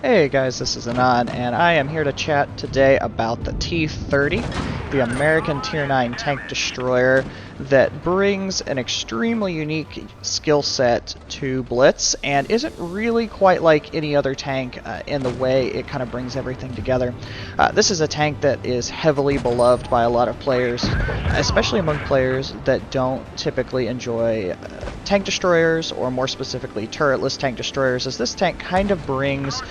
Hey guys, this is Anon, and I am here to chat today about the T30, the American Tier 9 tank destroyer that brings an extremely unique skill set to Blitz and isn't really quite like any other tank in the way it kind of brings everything together. This is a tank that is heavily beloved by a lot of players, especially among players that don't typically enjoy tank destroyers, or more specifically turretless tank destroyers, as this tank kind of brings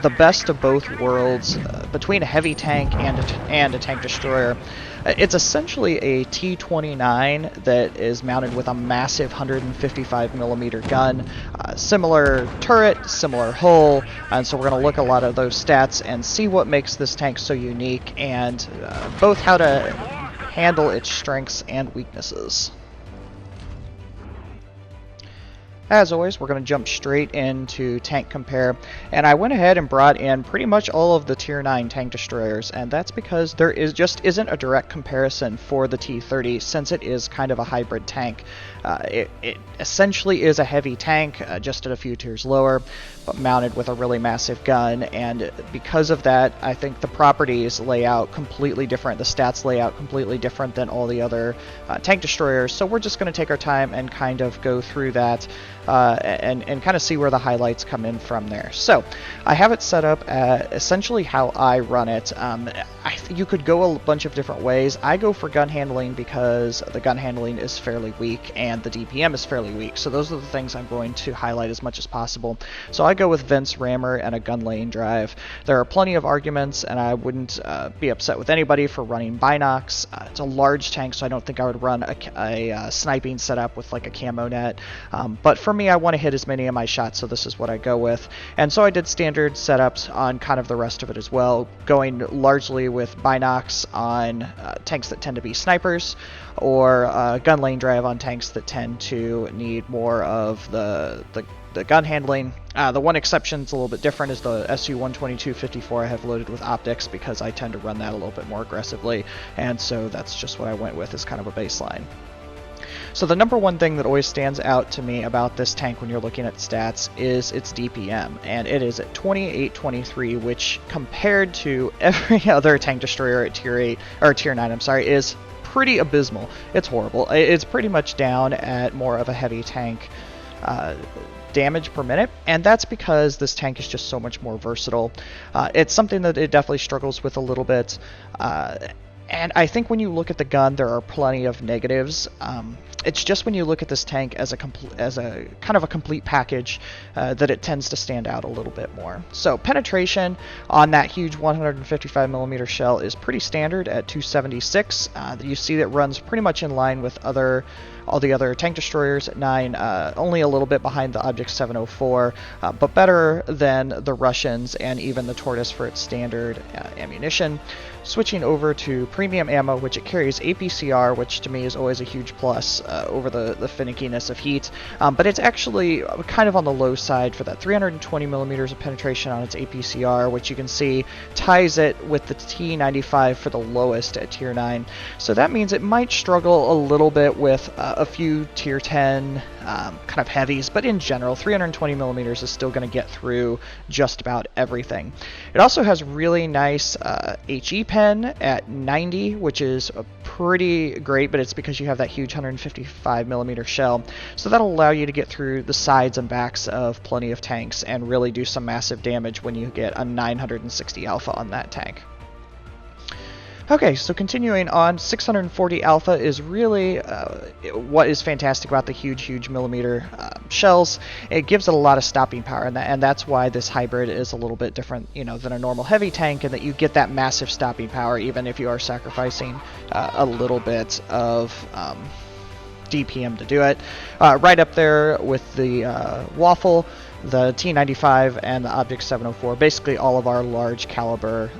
the best of both worlds between a heavy tank and a tank destroyer. It's essentially a T29 that is mounted with a massive 155mm gun, similar turret, similar hull, and so we're going to look at a lot of those stats and see what makes this tank so unique, and both how to handle its strengths and weaknesses. As always, we're going to jump straight into Tank Compare, and I went ahead and brought in pretty much all of the Tier 9 tank destroyers, and that's because there isn't a direct comparison for the T30 since it is kind of a hybrid tank. It essentially is a heavy tank, just at a few tiers lower, but mounted with a really massive gun, and because of that, I think the properties lay out completely different, the stats lay out completely different than all the other tank destroyers, so we're just going to take our time and kind of go through that. And kind of see where the highlights come in from there. So I have it set up essentially how I run it. You could go a bunch of different ways. I go for gun handling because the gun handling is fairly weak and the DPM is fairly weak. So those are the things I'm going to highlight as much as possible. So I go with vents, rammer, and a gun lane drive. There are plenty of arguments, and I wouldn't be upset with anybody for running binocs. It's a large tank, so I don't think I would run a sniping setup with like a camo net. But for me, I want to hit as many of my shots, so this is what I go with. And so I did standard setups on kind of the rest of it as well, going largely with binocs on tanks that tend to be snipers, or gun lane drive on tanks that tend to need more of the gun handling. The one exception is a little bit different is the SU-122-54 I have loaded with optics because I tend to run that a little bit more aggressively, and so that's just what I went with as kind of a baseline. So the number one thing that always stands out to me about this tank when you're looking at stats is its DPM, and it is at 2823, which compared to every other tank destroyer at Tier 8 or Tier 9, I'm sorry, is pretty abysmal. It's horrible. It's pretty much down at more of a heavy tank damage per minute, and that's because this tank is just so much more versatile. It's something that it definitely struggles with a little bit. And I think when you look at the gun, there are plenty of negatives. It's just when you look at this tank as a kind of a complete package that it tends to stand out a little bit more. So penetration on that huge 155mm shell is pretty standard at 276. You see that runs pretty much in line with all the other tank destroyers at 9, only a little bit behind the Object 704, but better than the Russians and even the Tortoise for its standard ammunition. Switching over to premium ammo, which it carries APCR, which to me is always a huge plus over the finickiness of heat, but it's actually kind of on the low side for that. 320mm of penetration on its APCR, which you can see ties it with the T95 for the lowest at Tier 9. So that means it might struggle a little bit with a few Tier 10 kind of heavies, but in general 320mm is still going to get through just about everything. It also has really nice HE pen at 90, which is pretty great, but it's because you have that huge 155mm shell, so that'll allow you to get through the sides and backs of plenty of tanks and really do some massive damage when you get a 960 alpha on that tank. Okay, so continuing on, 640 alpha is really what is fantastic about the huge millimeter shells. It gives it a lot of stopping power, and that's why this hybrid is a little bit different, than a normal heavy tank, and that you get that massive stopping power even if you are sacrificing a little bit of DPM to do it. Right up there with the Waffle, the T95, and the Object 704, basically all of our large caliber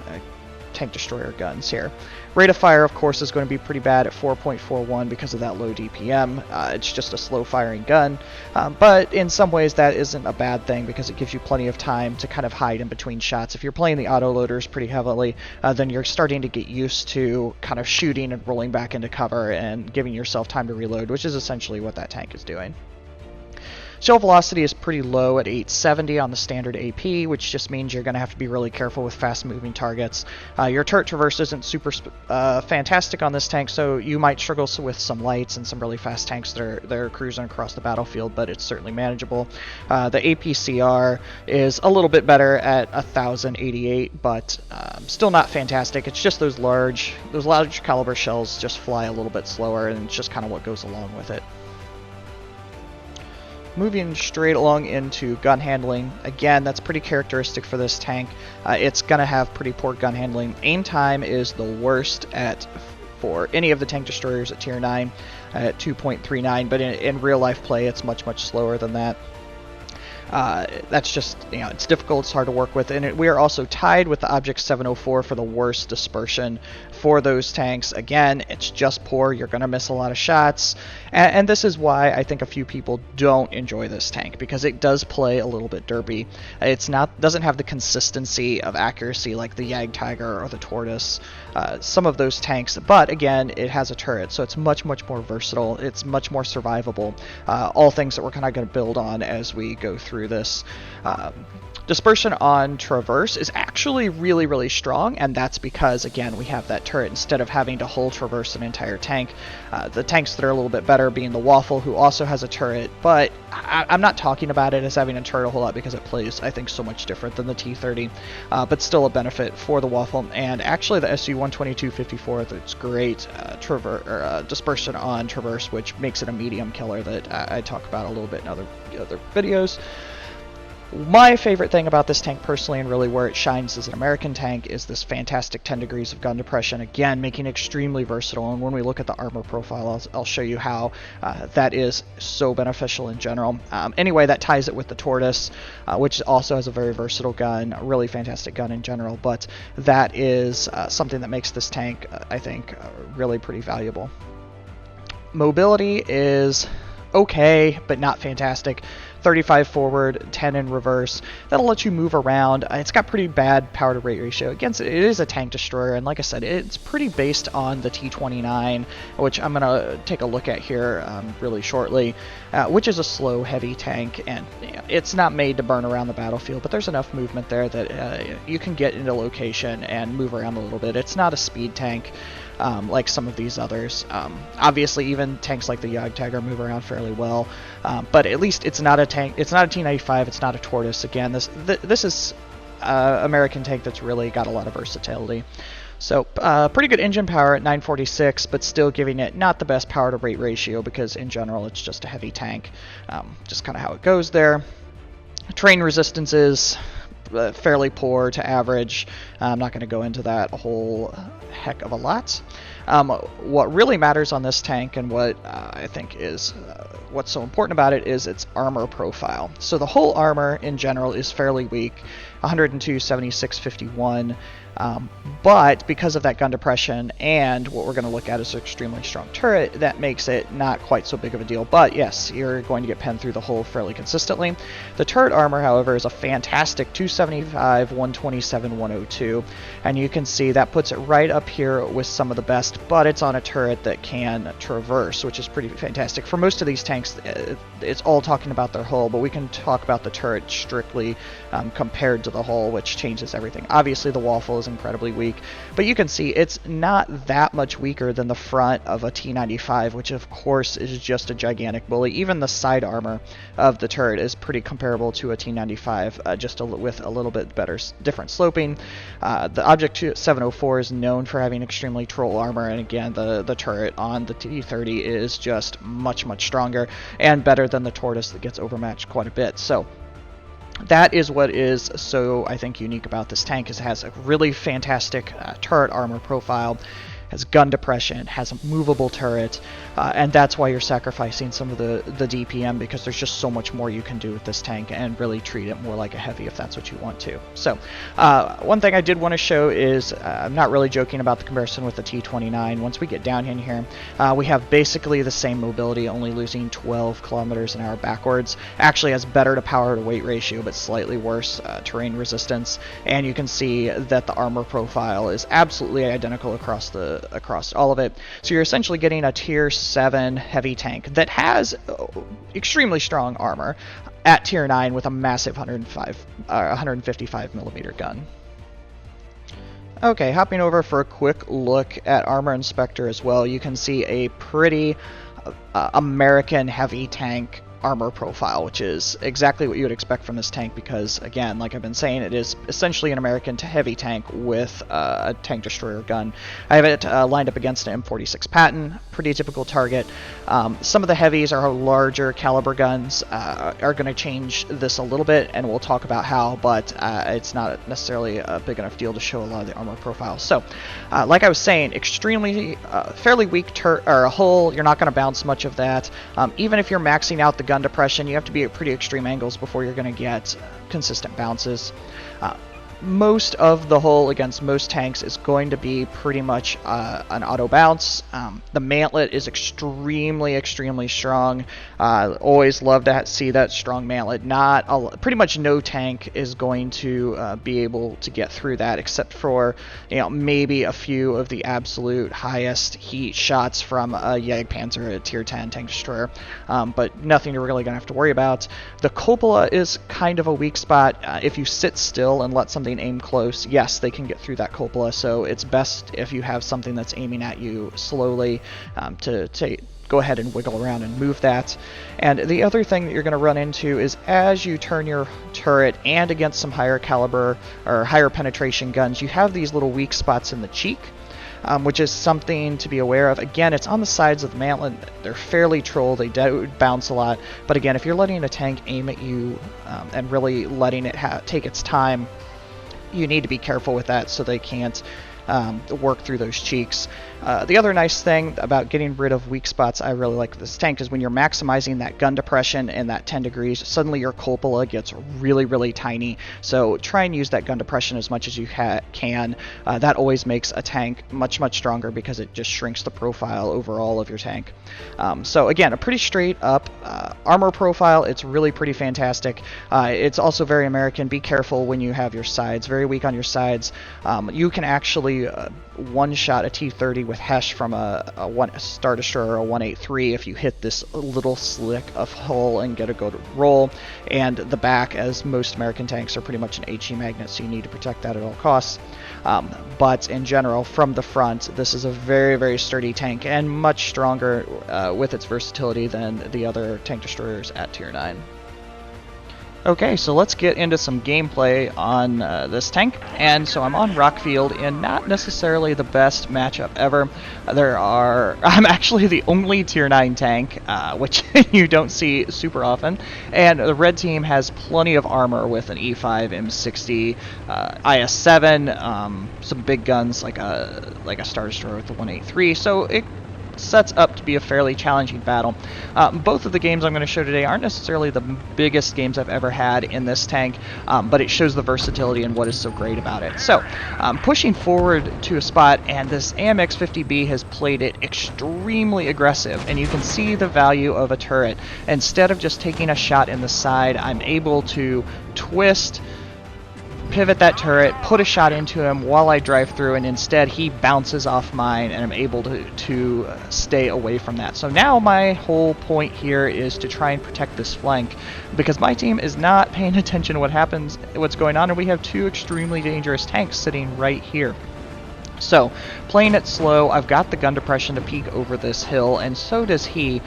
tank destroyer guns here. Rate of fire, of course, is going to be pretty bad at 4.41 because of that low DPM. It's just a slow firing gun, but in some ways that isn't a bad thing because it gives you plenty of time to kind of hide in between shots. If you're playing the autoloaders pretty heavily, then you're starting to get used to kind of shooting and rolling back into cover and giving yourself time to reload, which is essentially what that tank is doing. Shell velocity is pretty low at 870 on the standard AP, which just means you're going to have to be really careful with fast-moving targets. Your turret traverse isn't super fantastic on this tank, so you might struggle with some lights and some really fast tanks that are cruising across the battlefield, but it's certainly manageable. The APCR is a little bit better at 1088, but still not fantastic. It's just those large caliber shells just fly a little bit slower, and it's just kind of what goes along with it. Moving straight along into gun handling, again, that's pretty characteristic for this tank. It's going to have pretty poor gun handling. Aim time is the worst for any of the tank destroyers at tier 9 at 2.39, but in real life play it's much slower than that. That's just, it's difficult, it's hard to work with, and we are also tied with the Object 704 for the worst dispersion for those tanks. Again, it's just poor, you're going to miss a lot of shots, and this is why I think a few people don't enjoy this tank, because it does play a little bit derpy. Doesn't have the consistency of accuracy like the Jagdtiger or the Tortoise, some of those tanks, but again, it has a turret, so it's much more versatile, it's much more survivable, all things that we're kind of going to build on as we go through this. Dispersion on traverse is actually really strong, and that's because, again, we have that turret instead of having to hull traverse an entire tank. The tanks that are a little bit better being the Waffle, who also has a turret, but I'm not talking about it as having a turret a whole lot because it plays, I think, so much different than the T30, but still a benefit for the Waffle. And actually the SU-122-54, that's great dispersion on traverse, which makes it a medium killer that I talk about a little bit in other videos. My favorite thing about this tank personally, and really where it shines as an American tank, is this fantastic 10 degrees of gun depression, again making it extremely versatile. And when we look at the armor profile, I'll show you how that is so beneficial in general. Anyway, that ties it with the Tortoise, which also has a very versatile gun, a really fantastic gun in general, but that is something that makes this tank, I think, really pretty valuable. Mobility is okay, but not fantastic. 35 forward, 10 in reverse. That'll let you move around. It's got pretty bad power to weight ratio. Again, it is a tank destroyer, and like I said, it's pretty based on the T29, which I'm going to take a look at here really shortly, which is a slow, heavy tank, and it's not made to burn around the battlefield, but there's enough movement there that you can get into location and move around a little bit. It's not a speed tank like some of these others. Obviously, even tanks like the Jagdtiger move around fairly well, but at least it's not a tank. It's not a T95. It's not a Tortoise. Again, this is American tank that's really got a lot of versatility. So pretty good engine power at 946, but still giving it not the best power to weight ratio because in general it's just a heavy tank. Just kind of how it goes there. Terrain resistance is fairly poor to average. I'm not going to go into that a whole heck of a lot. What really matters on this tank, and what I think is what's so important about it, is its armor profile. So the whole armor in general is fairly weak, 102, 76, 51. But because of that gun depression and what we're going to look at is an extremely strong turret, that makes it not quite so big of a deal. But yes, you're going to get penned through the hull fairly consistently. The turret armor, however, is a fantastic 275, 127, 102. And you can see that puts it right up here with some of the best, but it's on a turret that can traverse, which is pretty fantastic. For most of these tanks, it's all talking about their hull, but we can talk about the turret strictly compared to the hull, which changes everything. Obviously, the Waffle is incredibly weak, but you can see it's not that much weaker than the front of a T95, which of course is just a gigantic bully. Even the side armor of the turret is pretty comparable to a T95, just with a little bit better, different sloping. The Object 704 is known for having extremely troll armor, and again, the turret on the T30 is just much stronger and better than the Tortoise that gets overmatched quite a bit. So that is what is so, I think, unique about this tank, is it has a really fantastic turret armor profile, has gun depression, has a movable turret, and that's why you're sacrificing some of the DPM, because there's just so much more you can do with this tank and really treat it more like a heavy if that's what you want to. So one thing I did want to show is, I'm not really joking about the comparison with the T29. Once we get down in here, we have basically the same mobility, only losing 12 kilometers an hour backwards. Actually has better to power to weight ratio, but slightly worse terrain resistance, and you can see that the armor profile is absolutely identical across the across all of it. So you're essentially getting a tier 7 heavy tank that has extremely strong armor at tier 9 with a massive 155 millimeter gun. Okay, hopping over for a quick look at Armor Inspector as well, you can see a pretty American heavy tank armor profile, which is exactly what you would expect from this tank because, again, like I've been saying, it is essentially an American heavy tank with a tank destroyer gun. I have it lined up against an M46 Patton, pretty typical target. Some of the heavies are larger caliber guns, are going to change this a little bit, and we'll talk about how, but it's not necessarily a big enough deal to show a lot of the armor profiles. So, like I was saying, extremely, fairly weak hull, you're not going to bounce much of that. Even if you're maxing out the gun depression, you have to be at pretty extreme angles before you're going to get consistent bounces. Most of the hull against most tanks is going to be pretty much an auto bounce. The mantlet is extremely strong. Always love to see that strong mantlet. Pretty much no tank is going to be able to get through that, except for maybe a few of the absolute highest heat shots from a Jagdpanzer, a tier 10 tank destroyer, but nothing you're really going to have to worry about. The cupola is kind of a weak spot. If you sit still and let something aim close, yes, they can get through that cupola, so it's best if you have something that's aiming at you slowly to go ahead and wiggle around and move that. And the other thing that you're going to run into is as you turn your turret and against some higher caliber or higher penetration guns, you have these little weak spots in the cheek, which is something to be aware of. Again, it's on the sides of the mantlet. They're fairly troll, they do bounce a lot, but again, if you're letting a tank aim at you and really letting it take its time, you need to be careful with that so they can't work through those cheeks. The other nice thing about getting rid of weak spots I really like with this tank is when you're maximizing that gun depression and that 10 degrees, suddenly your cupola gets really tiny. So try and use that gun depression as much as you can. That always makes a tank much stronger because it just shrinks the profile overall of your tank. So again, a pretty straight up armor profile. It's really pretty fantastic. It's also very American. Be careful when you have your sides. Very weak on your sides. You can actually one-shot a T30 with Hesh from a Star Destroyer or a 183 if you hit this little slick of hull and get a good roll. And the back, as most American tanks, are pretty much an HE magnet, so you need to protect that at all costs. But in general, from the front, this is a very sturdy tank and much stronger with its versatility than the other tank destroyers at tier 9. Okay, so let's get into some gameplay on this tank. And so I'm on Rockfield in not necessarily the best matchup ever. I'm actually the only tier 9 tank, which you don't see super often. And the red team has plenty of armor with an E5, M60, IS-7, some big guns like a Star Destroyer with the 183. So it sets up to be a fairly challenging battle. Both of the games I'm going to show today aren't necessarily the biggest games I've ever had in this tank, but it shows the versatility and what is so great about it. So, pushing forward to a spot, and this AMX-50B has played it extremely aggressive, and you can see the value of a turret. Instead of just taking a shot in the side, I'm able to twist, pivot that turret, put a shot into him while I drive through, and instead he bounces off mine and I'm able to stay away from that. So now my whole point here is to try and protect this flank because my team is not paying attention to what's going on, and we have two extremely dangerous tanks sitting right here. So, playing it slow, I've got the gun depression to peek over this hill, and so does he.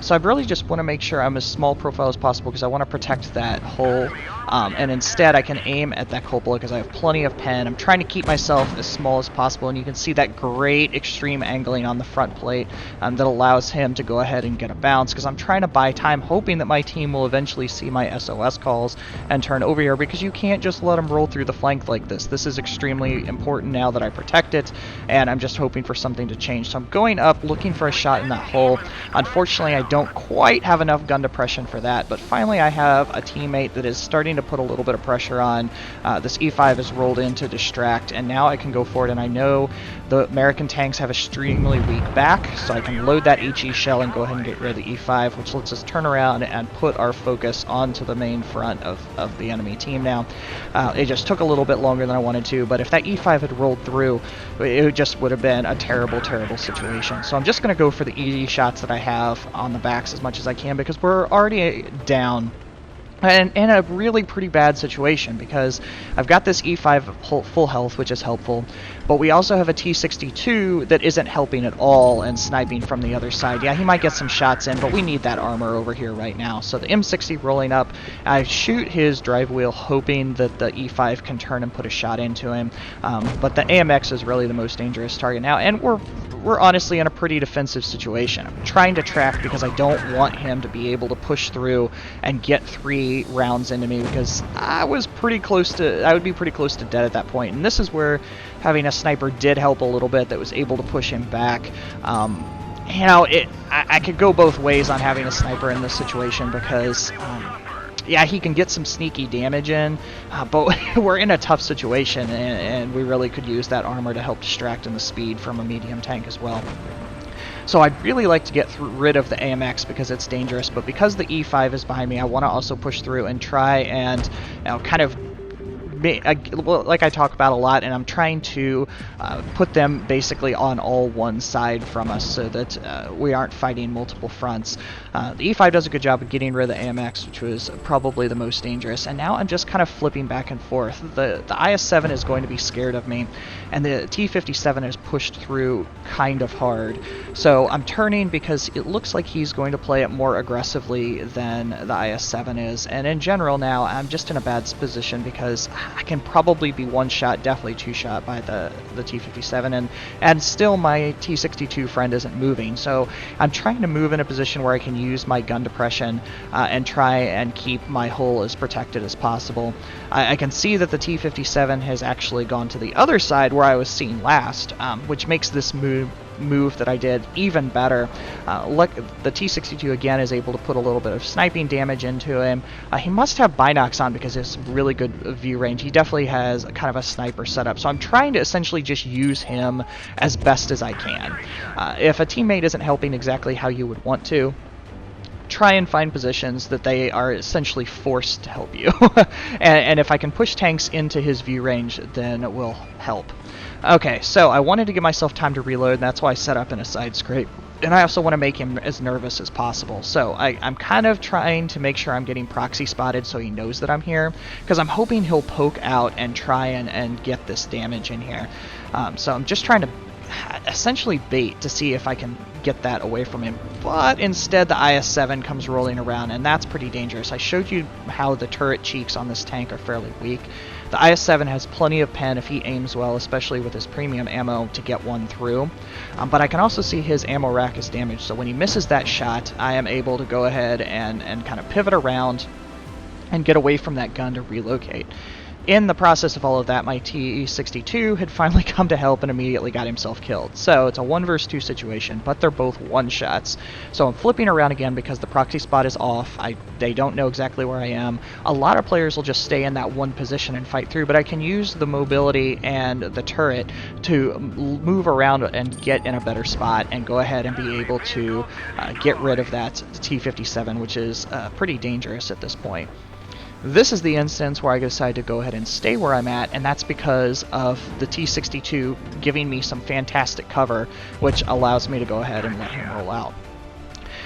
So I really just want to make sure I'm as small profile as possible because I want to protect that hull. And instead I can aim at that cupola because I have plenty of pen. I'm trying to keep myself as small as possible, and you can see that great extreme angling on the front plate that allows him to go ahead and get a bounce because I'm trying to buy time, hoping that my team will eventually see my SOS calls and turn over here because you can't just let him roll through the flank like this. This is extremely important now that I protect it, and I'm just hoping for something to change. So I'm going up looking for a shot in that hole. Unfortunately, I don't quite have enough gun depression for that, but finally I have a teammate that is starting to put a little bit of pressure on. This E5 is rolled in to distract, and now I can go forward, and I know the American tanks have extremely weak back, so I can load that HE shell and go ahead and get rid of the E5, which lets us turn around and put our focus onto the main front of the enemy team now. It just took a little bit longer than I wanted to, but if that E5 had rolled through, it just would have been a terrible, terrible situation. So I'm just going to go for the easy shots that I have on the backs as much as I can, because we're already down and in a really pretty bad situation, because I've got this E5 full health, which is helpful, but we also have a T62 that isn't helping at all and sniping from the other side. Yeah, he might get some shots in, but we need that armor over here right now. So the M60 rolling up, I shoot his drive wheel hoping that the E5 can turn and put a shot into him, but the AMX is really the most dangerous target now, and we're honestly in a pretty defensive situation. I'm trying to track because I don't want him to be able to push through and get 3 rounds into me, because I would be pretty close to dead at that point. And this is where having a sniper did help a little bit, that was able to push him back. You know, I could go both ways on having a sniper in this situation, because yeah, he can get some sneaky damage in, but we're in a tough situation, and we really could use that armor to help distract in the speed from a medium tank as well. So I'd really like to get rid of the AMX because it's dangerous, but because the E5 is behind me, I want to also push through and try and, you know, kind of, like I talk about a lot, and I'm trying to put them basically on all one side from us, so that we aren't fighting multiple fronts. The E5 does a good job of getting rid of the AMX, which was probably the most dangerous, and now I'm just kind of flipping back and forth. The IS-7 is going to be scared of me, and the T57 is pushed through kind of hard. So I'm turning because it looks like he's going to play it more aggressively than the IS-7 is, and in general now I'm just in a bad position because I can probably be one shot, definitely two shot by the T57, and still my T62 friend isn't moving. So I'm trying to move in a position where I can use my gun depression and try and keep my hull as protected as possible. I can see that the T57 has actually gone to the other side where I was seen last, which makes this move that I did even better. Look, the T62 again is able to put a little bit of sniping damage into him. He must have binocs on because it's really good view range. He definitely has kind of a sniper setup, so I'm trying to essentially just use him as best as I can. If a teammate isn't helping exactly how you would want to, try and find positions that they are essentially forced to help you. and if I can push tanks into his view range, then it will help. Okay, so I wanted to give myself time to reload, and that's why I set up in a side scrape. And I also want to make him as nervous as possible. So I'm kind of trying to make sure I'm getting proxy spotted so he knows that I'm here, because I'm hoping he'll poke out and try and get this damage in here. So I'm just trying to essentially bait to see if I can get that away from him, but instead the IS-7 comes rolling around, and that's pretty dangerous. I showed you how the turret cheeks on this tank are fairly weak. The IS-7 has plenty of pen if he aims well, especially with his premium ammo, to get one through, but I can also see his ammo rack is damaged, so when he misses that shot, I am able to go ahead and kind of pivot around and get away from that gun to relocate. In the process of all of that, my T62 had finally come to help and immediately got himself killed. So it's a 1 versus 2 situation, but they're both one-shots. So I'm flipping around again because the proxy spot is off. They don't know exactly where I am. A lot of players will just stay in that one position and fight through, but I can use the mobility and the turret to move around and get in a better spot and go ahead and be able to get rid of that T57, which is pretty dangerous at this point. This is the instance where I decide to go ahead and stay where I'm at, and that's because of the T62 giving me some fantastic cover, which allows me to go ahead and let him roll out.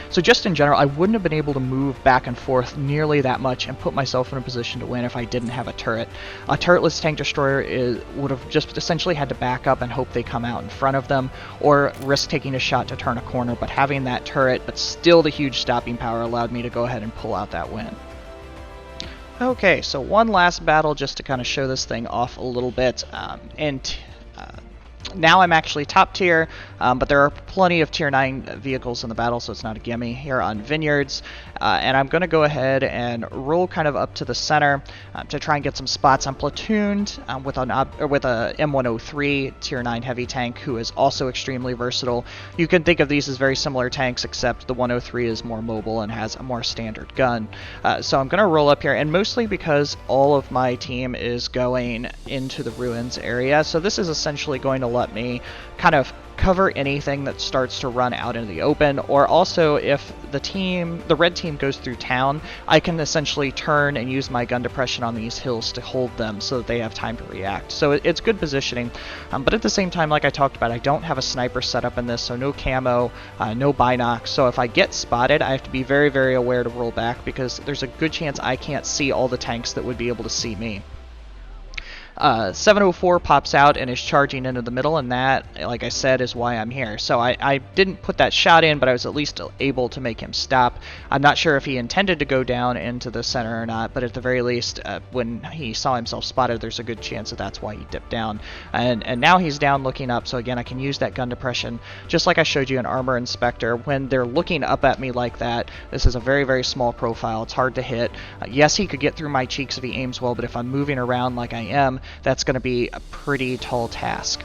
So just in general, I wouldn't have been able to move back and forth nearly that much and put myself in a position to win if I didn't have a turret. A turretless tank destroyer would have just essentially had to back up and hope they come out in front of them, or risk taking a shot to turn a corner, but having that turret, but still the huge stopping power, allowed me to go ahead and pull out that win. Okay, so one last battle just to kind of show this thing off a little bit, now I'm actually top tier, but there are plenty of tier 9 vehicles in the battle, so it's not a gimme here on Vineyards, and I'm going to go ahead and roll kind of up to the center to try and get some spots. I'm platooned with a M103 tier 9 heavy tank who is also extremely versatile. You can think of these as very similar tanks, except the 103 is more mobile and has a more standard gun. So I'm going to roll up here, and mostly because all of my team is going into the ruins area, so this is essentially going to let me kind of cover anything that starts to run out into the open, or also if the red team goes through town, I can essentially turn and use my gun depression on these hills to hold them so that they have time to react. So it's good positioning, but at the same time, like I talked about, I don't have a sniper set up in this, so no camo, no binoc. So if I get spotted, I have to be very, very aware to roll back, because there's a good chance I can't see all the tanks that would be able to see me. 704 pops out and is charging into the middle, and that, like I said, is why I'm here. So I didn't put that shot in, but I was at least able to make him stop. I'm not sure if he intended to go down into the center or not, but at the very least, when he saw himself spotted, there's a good chance that that's why he dipped down. And now he's down looking up, so again, I can use that gun depression, just like I showed you in Armor Inspector. When they're looking up at me like that, this is a very, very small profile. It's hard to hit. Yes, he could get through my cheeks if he aims well, but if I'm moving around like I am, that's going to be a pretty tall task.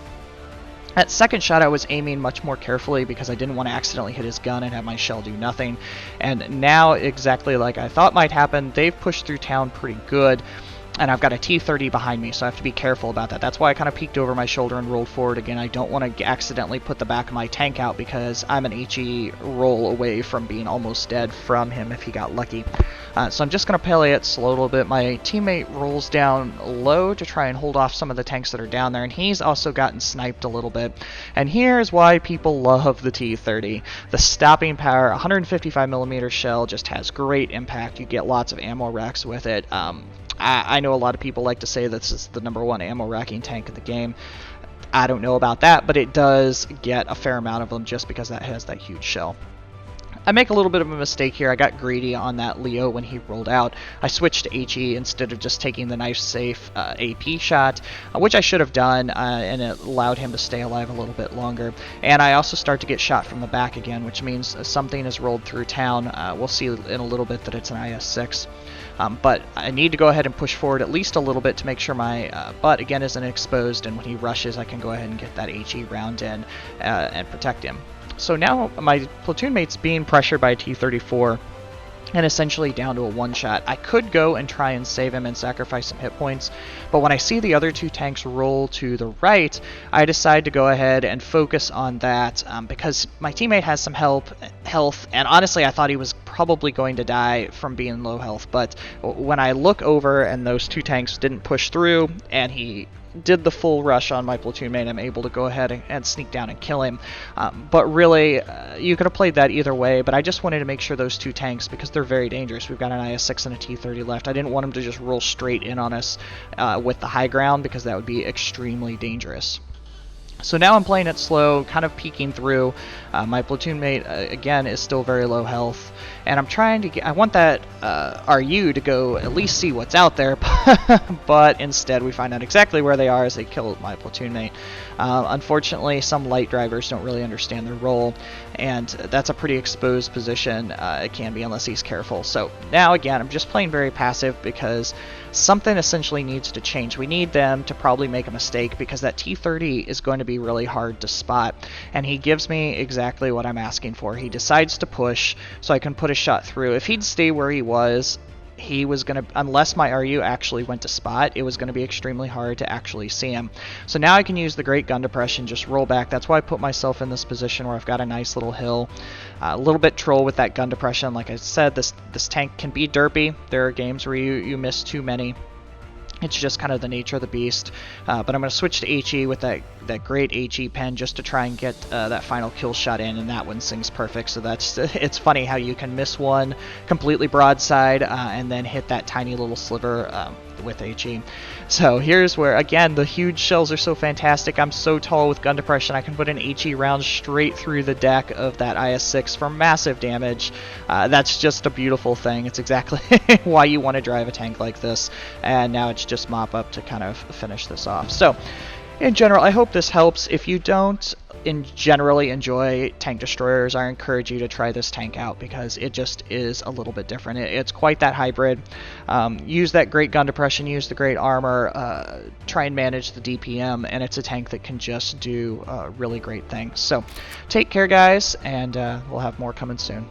That second shot I was aiming much more carefully because I didn't want to accidentally hit his gun and have my shell do nothing. And now, exactly like I thought might happen, they've pushed through town pretty good. And I've got a T30 behind me, so I have to be careful about that. That's why I kind of peeked over my shoulder and rolled forward again. I don't want to accidentally put the back of my tank out, because I'm an HE roll away from being almost dead from him if he got lucky. So I'm just going to play it slow a little bit. My teammate rolls down low to try and hold off some of the tanks that are down there, and he's also gotten sniped a little bit. And here's why people love the T30. The stopping power, 155mm shell, just has great impact. You get lots of ammo racks with it. I know a lot of people like to say this is the #1 ammo racking tank in the game. I don't know about that, but it does get a fair amount of them just because that has that huge shell. I make a little bit of a mistake here. I got greedy on that Leo when he rolled out. I switched to HE instead of just taking the knife safe AP shot, which I should have done, and it allowed him to stay alive a little bit longer. And I also start to get shot from the back again, which means something is rolled through town. We'll see in a little bit that it's an IS-6. But I need to go ahead and push forward at least a little bit to make sure my butt again isn't exposed, and when he rushes I can go ahead and get that HE round in and protect him. So now my platoon mate's being pressured by a T-34 and essentially down to a one-shot. I could go and try and save him and sacrifice some hit points, but when I see the other two tanks roll to the right, I decide to go ahead and focus on that because my teammate has some health, and honestly I thought he was probably going to die from being low health, but when I look over and those two tanks didn't push through and he did the full rush on my platoon mate, I'm able to go ahead and sneak down and kill him. But really, you could have played that either way, but I just wanted to make sure those two tanks, because they're very dangerous. We've got an IS-6 and a T-30 left. I didn't want them to just roll straight in on us with the high ground, because that would be extremely dangerous. So now I'm playing it slow, kind of peeking through. My platoon mate, again, is still very low health. And I'm trying to get, I want that RU to go at least see what's out there, but instead we find out exactly where they are as they kill my platoon mate. Unfortunately, some light drivers don't really understand their role, and that's a pretty exposed position. It can be unless he's careful. So now again, I'm just playing very passive because something essentially needs to change. We need them to probably make a mistake, because that T30 is going to be really hard to spot, and he gives me exactly what I'm asking for. He decides to push so I can put a shot through. If he'd stay where he was going to, unless my RU actually went to spot, it was going to be extremely hard to actually see him. So now I can use the great gun depression, just roll back. That's why I put myself in this position where I've got a nice little hill. A little bit troll with that gun depression. Like I said, this tank can be derpy. There are games where you miss too many. It's just kind of the nature of the beast. But I'm going to switch to HE with that great HE pen just to try and get that final kill shot in, and that one sings perfect. So that's, it's funny how you can miss one completely broadside and then hit that tiny little sliver with HE. So here's where, again, the huge shells are so fantastic. I'm so tall with gun depression, I can put an HE round straight through the deck of that IS-6 for massive damage. That's just a beautiful thing. It's exactly why you want to drive a tank like this. And now it's just mop up to kind of finish this off. So in general, I hope this helps. If you don't generally enjoy tank destroyers, I encourage you to try this tank out, because it just is a little bit different. It's quite that hybrid. Use that great gun depression, use the great armor, try and manage the DPM, and it's a tank that can just do really great things. So take care, guys, and we'll have more coming soon.